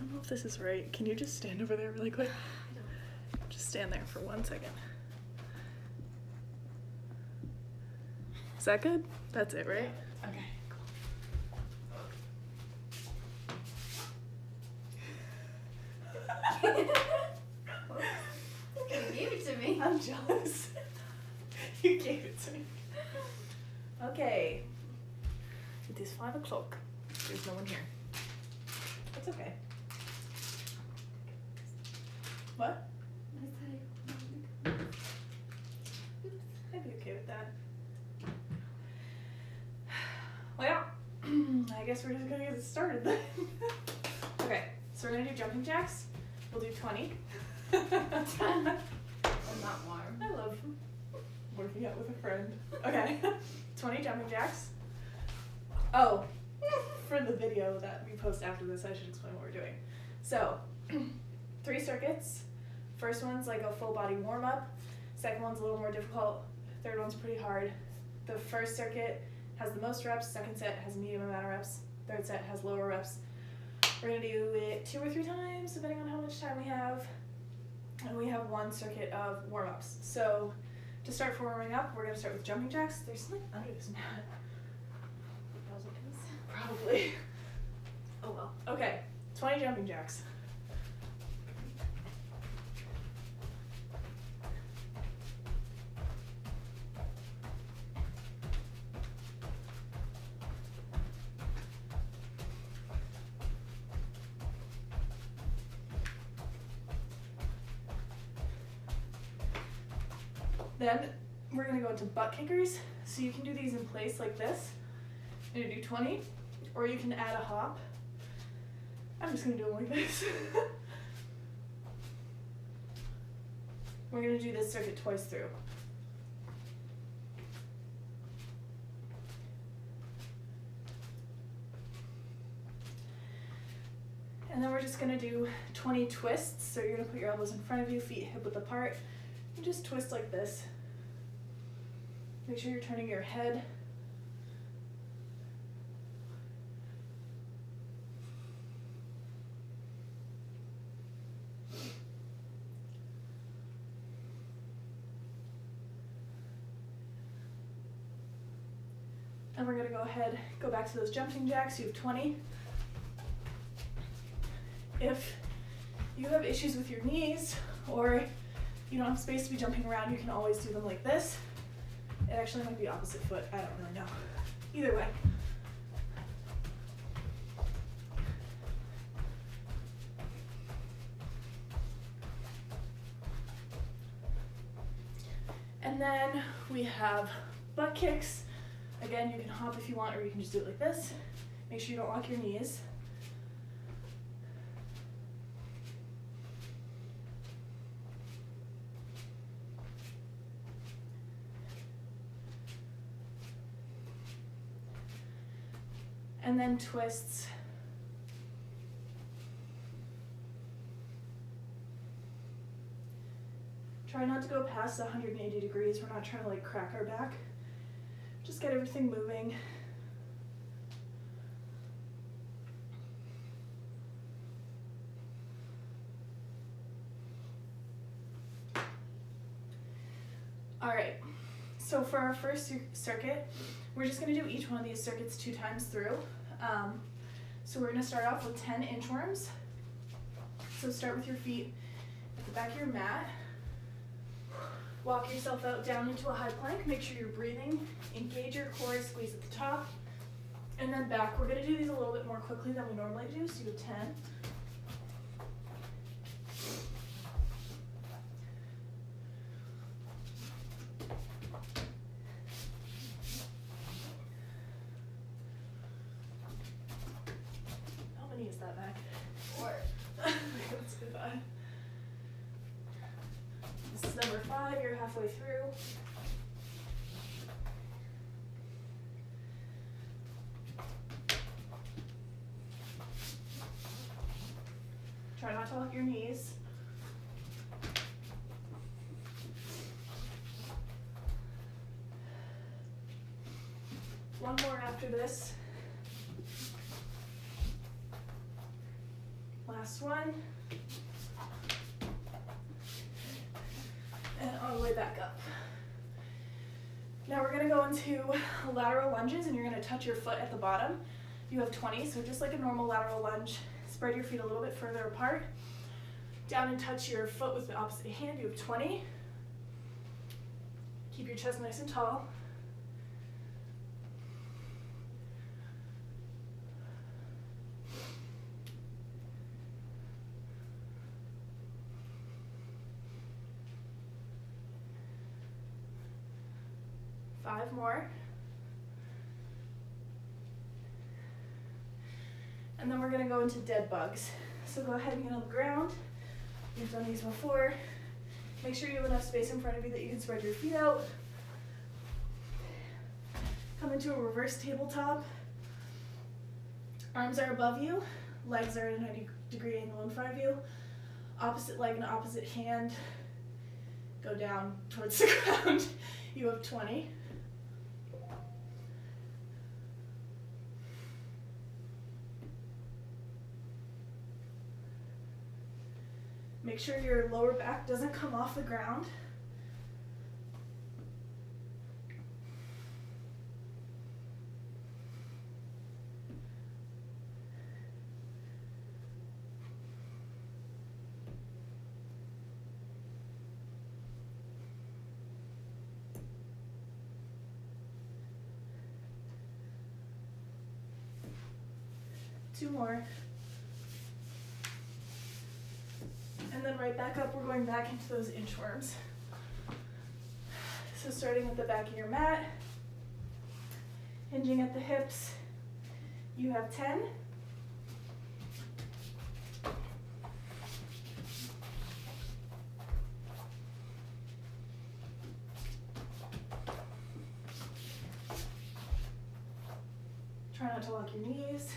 don't know if this is right. Can you just stand over there really quick? Just stand there for 1 second. Is that good? That's it, right? Okay, cool. You gave it to me. I'm jealous. You gave it to me. Okay. It is 5 o'clock. There's no one here. That's okay. What? I'd be okay with that. Well, I guess we're just gonna get started then. Okay, so we're gonna do jumping jacks. We'll do 20. I'm not warm. I love working out with a friend. Okay, 20 jumping jacks. Oh, for the video that we post after this, I should explain what we're doing. So, 3 circuits. First one's like a full body warm up. Second one's a little more difficult. Third one's pretty hard. The first circuit has the most reps. Second set has a medium amount of reps. Third set has lower reps. We're gonna do it 2 or 3 times, depending on how much time we have. And we have 1 circuit of warm ups. So, to start for warming up, we're gonna start with jumping jacks. There's something under this mat. Probably. Oh well. Okay, 20 jumping jacks. Then we're gonna go into butt kickers. So you can do these in place like this. You're gonna do 20, or you can add a hop. I'm just gonna do them like this. We're gonna do this circuit twice through. And then we're just gonna do 20 twists. So you're gonna put your elbows in front of you, feet hip width apart, and just twist like this. Make sure you're turning your head. And we're gonna go ahead, go back to those jumping jacks. You have 20. If you have issues with your knees or you don't have space to be jumping around, you can always do them like this. It actually might be opposite foot, I don't really know. Either way. And then we have butt kicks. Again, you can hop if you want, or you can just do it like this. Make sure you don't lock your knees. And then twists. Try not to go past 180 degrees. We're not trying to like crack our back. Just get everything moving. All right, so for our first circuit, we're just gonna do each one of these circuits 2 times through. So we're gonna start off with 10 inchworms. So start with your feet at the back of your mat. Walk yourself out down into a high plank. Make sure you're breathing. Engage your core, squeeze at the top. And then back. We're gonna do these a little bit more quickly than we normally do, so you have 10. How many is that, Mac? 4. Let's go by. This is number 5, you're halfway through. Try not to lock your knees. One more after this. Last Last one. And all the way back up. Now we're gonna go into lateral lunges and you're gonna touch your foot at the bottom. You have 20, so just like a normal lateral lunge, spread your feet a little bit further apart. Down and touch your foot with the opposite hand, you have 20. Keep your chest nice and tall. Five more. And then we're gonna go into dead bugs. So go ahead and get on the ground. You've done these before. Make sure you have enough space in front of you that you can spread your feet out. Come into a reverse tabletop. Arms are above you, legs are at a 90-degree angle in front of you. Opposite leg and opposite hand go down towards the ground. You have 20. Make sure your lower back doesn't come off the ground. Two more. And then right back up, we're going back into those inchworms. So starting with the back of your mat, hinging at the hips, you have 10. Try not to lock your knees.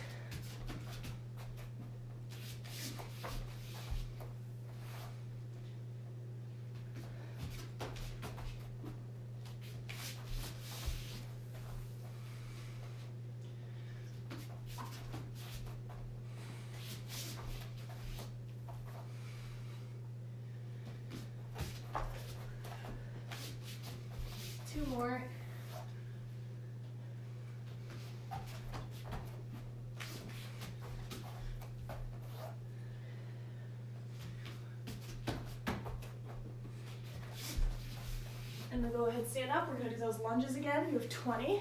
Two more. And then go ahead, stand up. We're gonna do those lunges again. You have 20.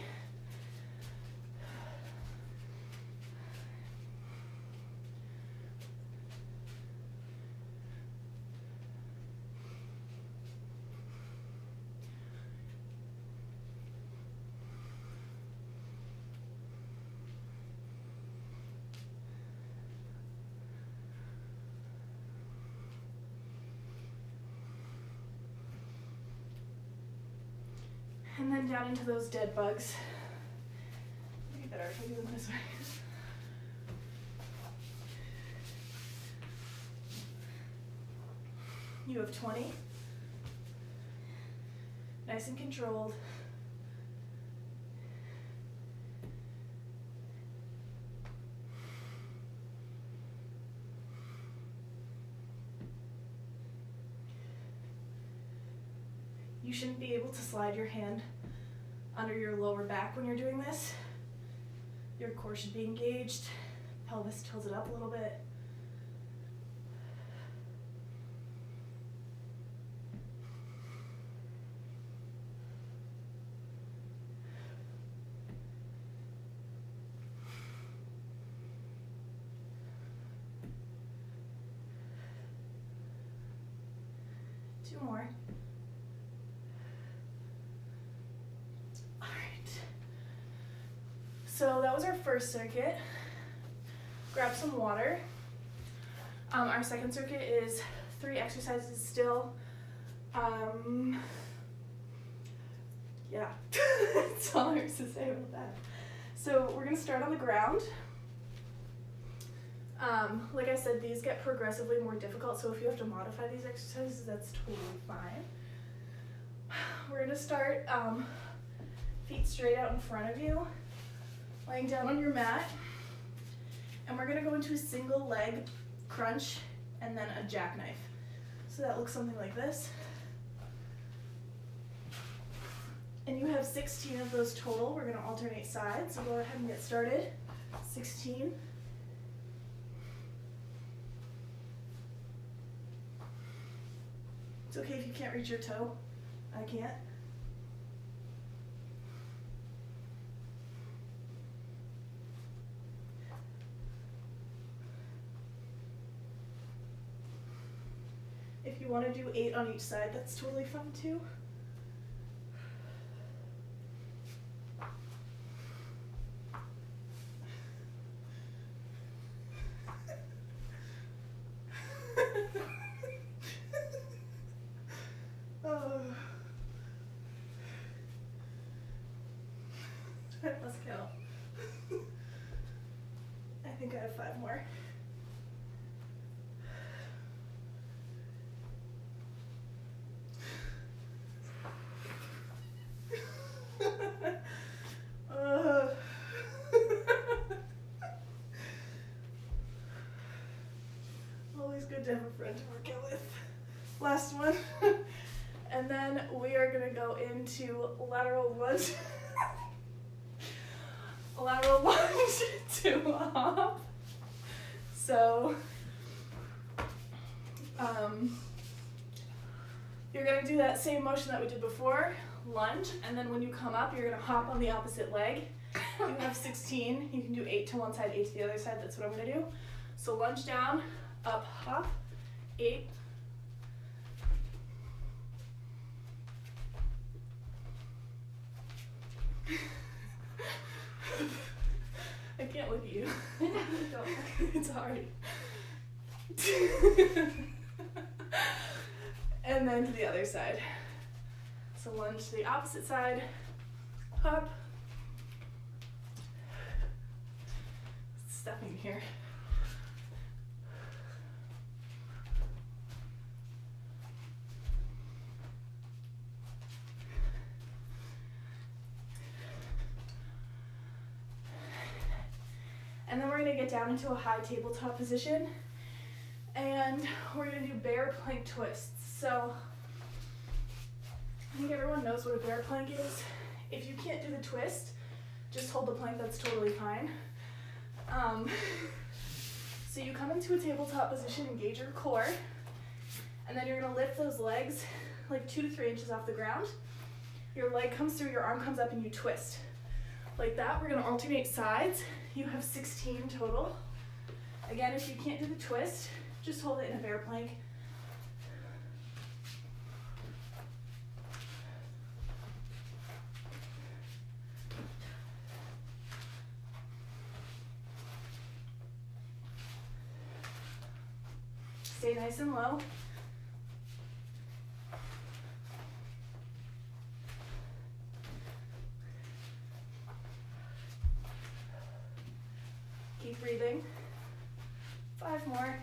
And then down into those dead bugs. Maybe better if I do them this way. You have 20. Nice and controlled. You shouldn't be able to slide your hand under your lower back when you're doing this. Your core should be engaged, pelvis tilted up a little bit. Two more. So that was our first circuit. Grab some water. Our second circuit is 3 exercises still. Yeah, that's all there is to say about that. So we're gonna start on the ground. Like I said, these get progressively more difficult, so if you have to modify these exercises, that's totally fine. We're gonna start feet straight out in front of you, laying down on your mat, and we're gonna go into a single leg crunch, and then a jackknife. So that looks something like this. And you have 16 of those total. We're gonna alternate sides, so go ahead and get started. 16. It's okay if you can't reach your toe. I can't. If you want to do 8 on each side, that's totally fun too. Oh. Let's count. I think I have 5 more. Always good to have a friend to work out with. Last one. And then we are gonna go into lateral lunge. Lateral lunge to hop. So, you're gonna do that same motion that we did before, lunge, and then when you come up, you're gonna hop on the opposite leg. You have 16, you can do 8 to one side, 8 to the other side, that's what I'm gonna do. So lunge down, up, hop, 8. I can't look at you. It's hard. And then to the other side. So lunge to the opposite side, hop. Stepping here. And then we're gonna get down into a high tabletop position. And we're gonna do bear plank twists. So, I think everyone knows what a bear plank is. If you can't do the twist, just hold the plank, that's totally fine. So you come into a tabletop position, engage your core, and then you're gonna lift those legs like 2 to 3 inches off the ground. Your leg comes through, your arm comes up, and you twist. Like that. We're gonna alternate sides. You have 16 total. Again, if you can't do the twist, just hold it in a bear plank. Stay nice and low. Keep breathing. 5 more.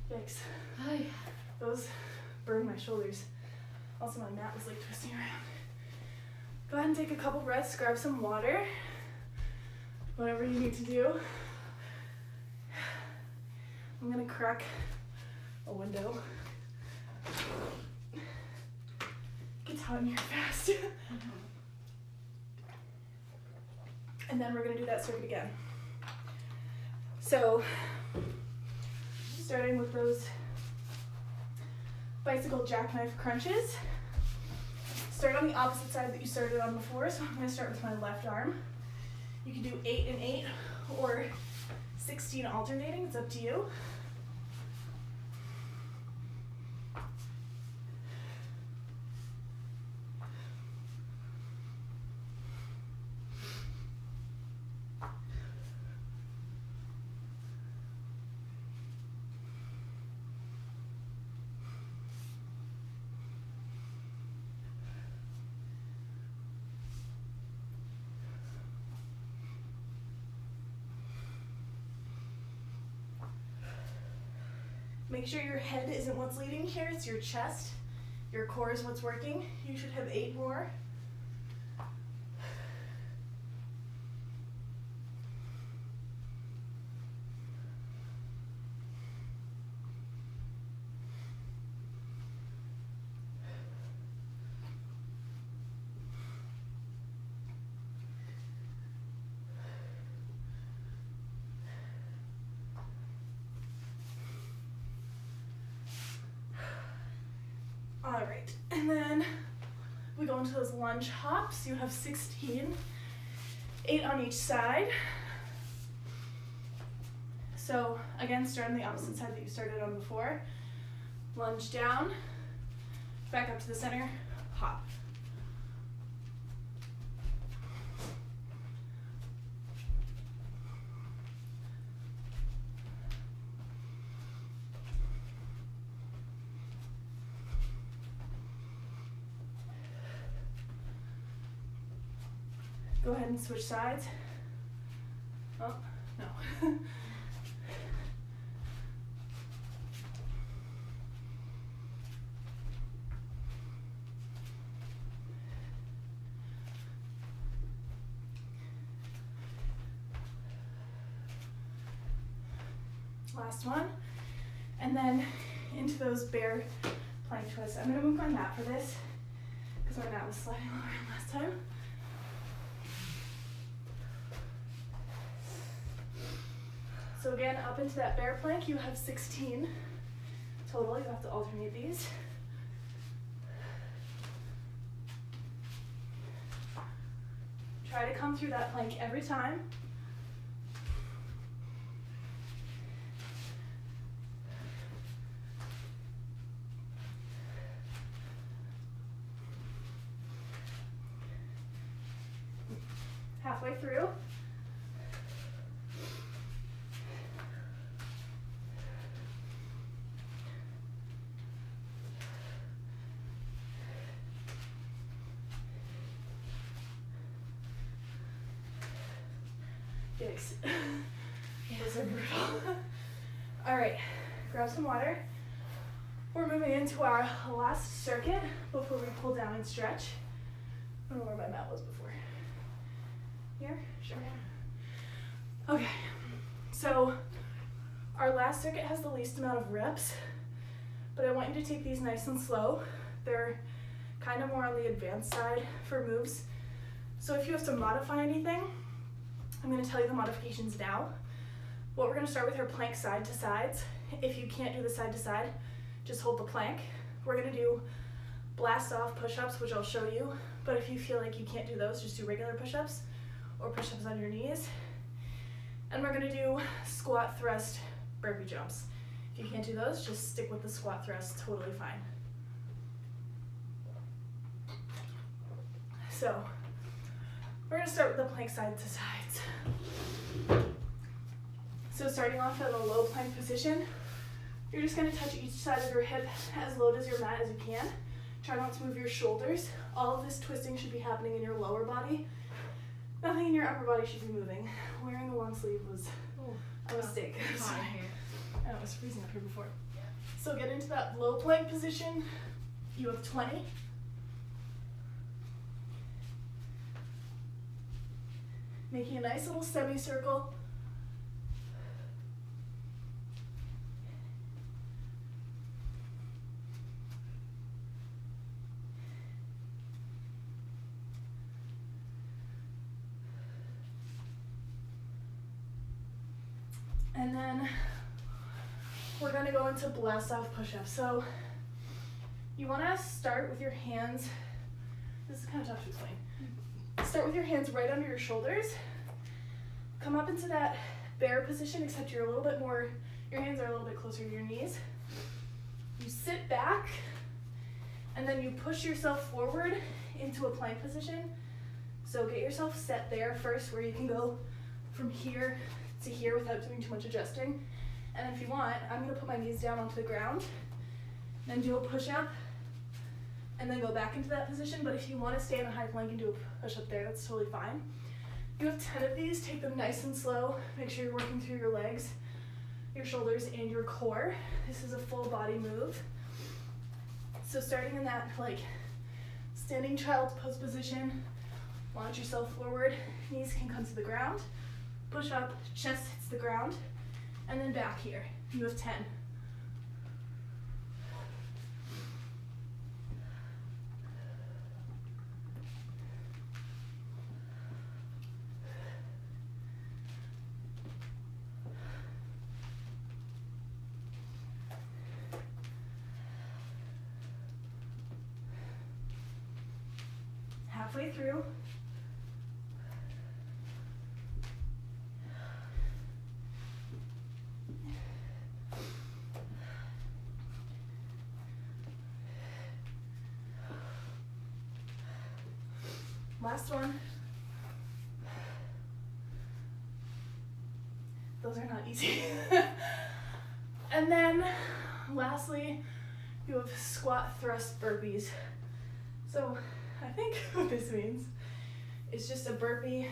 Yikes. Hi. Those burned my shoulders. Also, my mat was like twisting around. Go ahead and take a couple breaths, grab some water. Whatever you need to do. I'm gonna crack a window. Gets hot in here fast. And then we're gonna do that circuit again. So, starting with those bicycle jackknife crunches. Start on the opposite side that you started on before, so I'm gonna start with my left arm. You can do 8 and 8 or 16 alternating, it's up to you. Make sure your head isn't what's leading here, it's your chest. Your core is what's working. You should have 8 more. All right, and then we go into those lunge hops. You have 16, 8 on each side. So again, start on the opposite side that you started on before. Lunge down, back up to the center, hop. Go ahead and switch sides. Oh, no. Last one. And then into those bear plank twists. I'm going to move my mat for this because our mat was sliding all around last time. So again, up into that bear plank, you have 16 total. You have to alternate these. Try to come through that plank every time. Halfway through. Yikes. Those are brutal. All right, grab some water. We're moving into our last circuit before we pull down and stretch. I don't know where my mat was before. Here? Sure. Okay, so our last circuit has the least amount of reps, but I want you to take these nice and slow. They're kind of more on the advanced side for moves. So if you have to modify anything, I'm going to tell you the modifications now. What we're going to start with are plank side to sides. If you can't do the side to side, just hold the plank. We're going to do blast off push-ups, which I'll show you, but if you feel like you can't do those, just do regular push-ups or push-ups on your knees. And we're going to do squat, thrust, burpee jumps. If you can't do those, just stick with the squat thrust, totally fine. So we're going to start with the plank side to sides. So starting off at a low plank position, you're just going to touch each side of your hip as low as your mat as you can. Try not to move your shoulders. All of this twisting should be happening in your lower body. Nothing in your upper body should be moving. Wearing a long sleeve was a mistake. Hot in here. I know, it was freezing up here before. So get into that low plank position. You have 20. Making a nice little semicircle. And then we're going to go into blast off push-ups. So you want to start with your hands. This is kind of tough to explain. Start with your hands right under your shoulders. Come up into that bear position, except you're a little bit more, your hands are a little bit closer to your knees. You sit back, and then you push yourself forward into a plank position. So get yourself set there first, where you can go from here to here without doing too much adjusting. And if you want, I'm going to put my knees down onto the ground, then do a push-up, and then go back into that position. But if you want to stay in a high plank and do a push-up there, that's totally fine. You have 10 of these. Take them nice and slow. Make sure you're working through your legs. your shoulders and your core. This is a full body move. So starting in that like standing child's pose position, launch yourself forward, knees can come to the ground, push up, chest hits the ground, and then back here. You have 10. Halfway through. Last one. Those are not easy. And then lastly, you have squat thrust burpees. So I think what this means is just a burpee.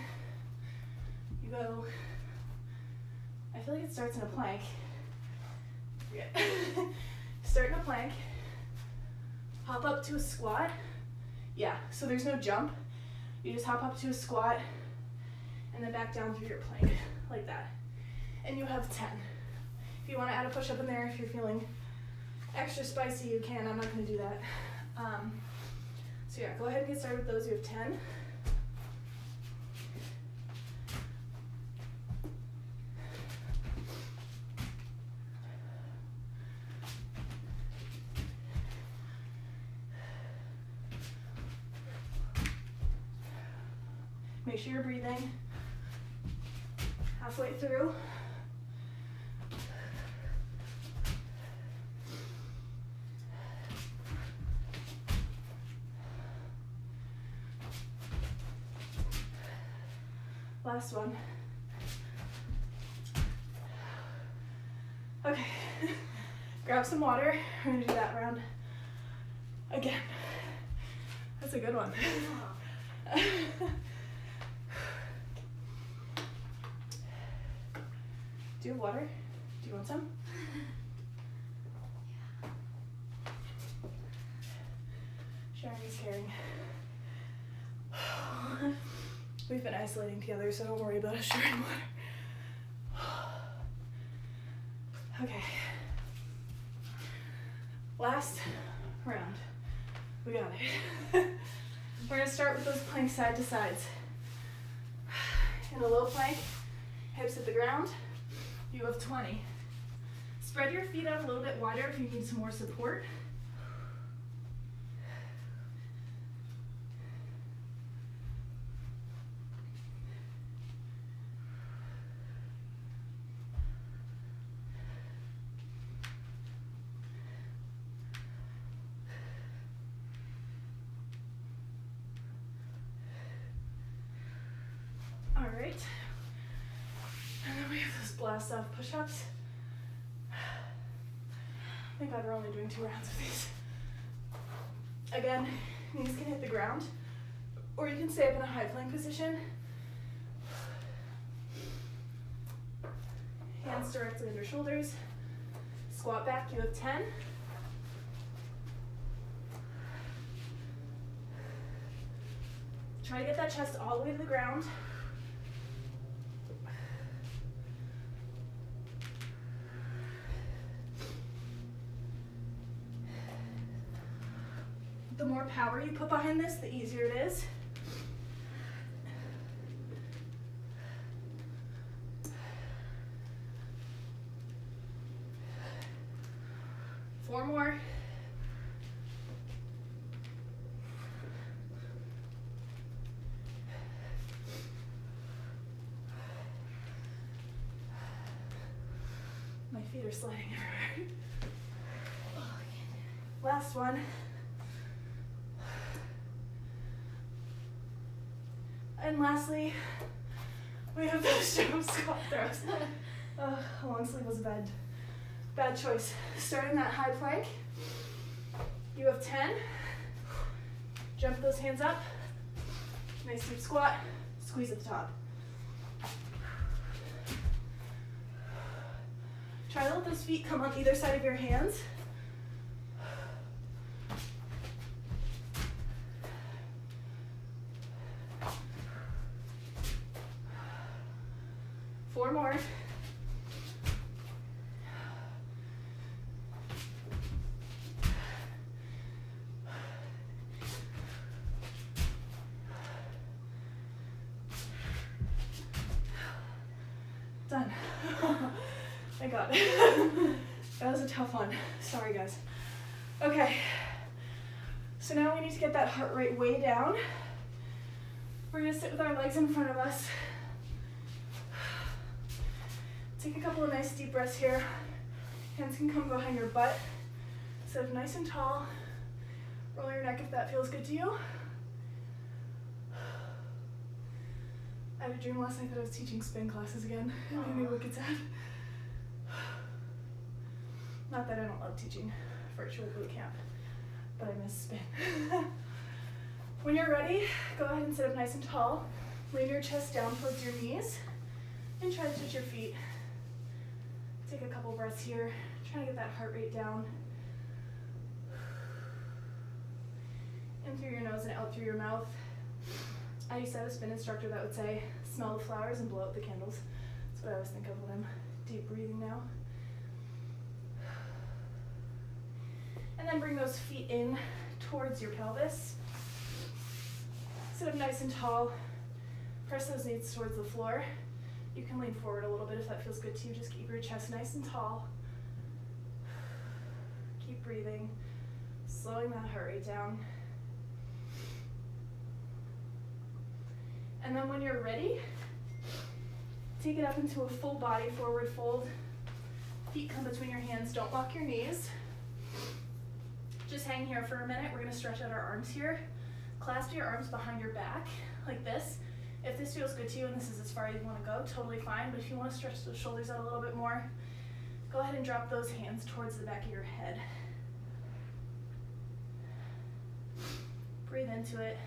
You go, I feel like it starts in a plank. Yeah. Start in a plank, hop up to a squat. Yeah, so there's no jump. You just hop up to a squat and then back down through your plank, like that. And you have 10. If you want to add a push-up in there, if you're feeling extra spicy, you can. I'm not going to do that. So yeah, go ahead and get started with those. You have 10. Make sure you're breathing. Halfway through. Last one. Okay, grab some water. We're gonna do that round again. That's a good one. Do you have water? Do you want some? Sharing is caring. We've been isolating together, so don't worry about us sharing water. Okay. Last round. We got it. We're gonna start with those planks side to sides. In a low plank, hips hit the ground. You have 20. Spread your feet out a little bit wider if you need some more support. All right. And then we have those blast off push-ups. Thank God we're only doing 2 rounds of these. Again, knees can hit the ground, or you can stay up in a high plank position. Hands directly under shoulders. Squat back, you have 10. Try to get that chest all the way to the ground. The more power you put behind this, the easier it is. Four more. My feet are sliding everywhere. Last one. And lastly, we have those jump squat throws. A long sleeve was a bad choice. Starting that high plank, you have 10. Jump those hands up. Nice deep squat. Squeeze at the top. Try to let those feet come on either side of your hands. Four more. Done. Thank God. That was a tough one. Sorry, guys. Okay. So now we need to get that heart rate way down. We're gonna sit with our legs in front of us. Take a couple of nice deep breaths here. Hands can come behind your butt. Sit up nice and tall. Roll your neck if that feels good to you. I had a dream last night that I was teaching spin classes again. It made me wicked sad. Not that I don't love teaching virtual boot camp, but I miss spin. When you're ready, go ahead and sit up nice and tall. Lean your chest down towards your knees and try to touch your feet. Take a couple breaths here. Try to get that heart rate down. In through your nose and out through your mouth. I used to have a spin instructor that would say, smell the flowers and blow out the candles. That's what I always think of when I'm deep breathing now. And then bring those feet in towards your pelvis. Sit up nice and tall. Press those knees towards the floor. You can lean forward a little bit if that feels good to you. Just keep your chest nice and tall. Keep breathing, slowing that heart rate down. And then when you're ready, take it up into a full body forward fold. Feet come between your hands. Don't lock your knees. Just hang here for a minute. We're going to stretch out our arms here. Clasp your arms behind your back like this. If this feels good to you and this is as far as you want to go, totally fine. But if you want to stretch those shoulders out a little bit more, go ahead and drop those hands towards the back of your head. Breathe into it.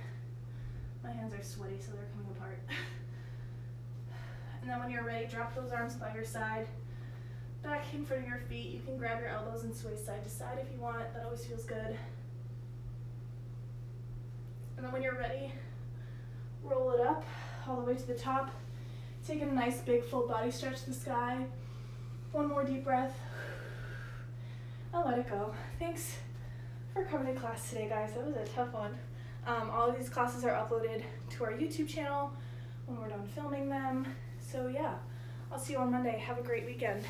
My hands are sweaty, so they're coming apart. And then when you're ready, drop those arms by your side. Back in front of your feet. You can grab your elbows and sway side to side if you want. That always feels good. And then when you're ready, roll it up all the way to the top. Take a nice big full body stretch to the sky. One more deep breath. I'll let it go. Thanks for coming to class today, guys. That was a tough one. All of these classes are uploaded to our YouTube channel when we're done filming them. So yeah, I'll see you on Monday. Have a great weekend.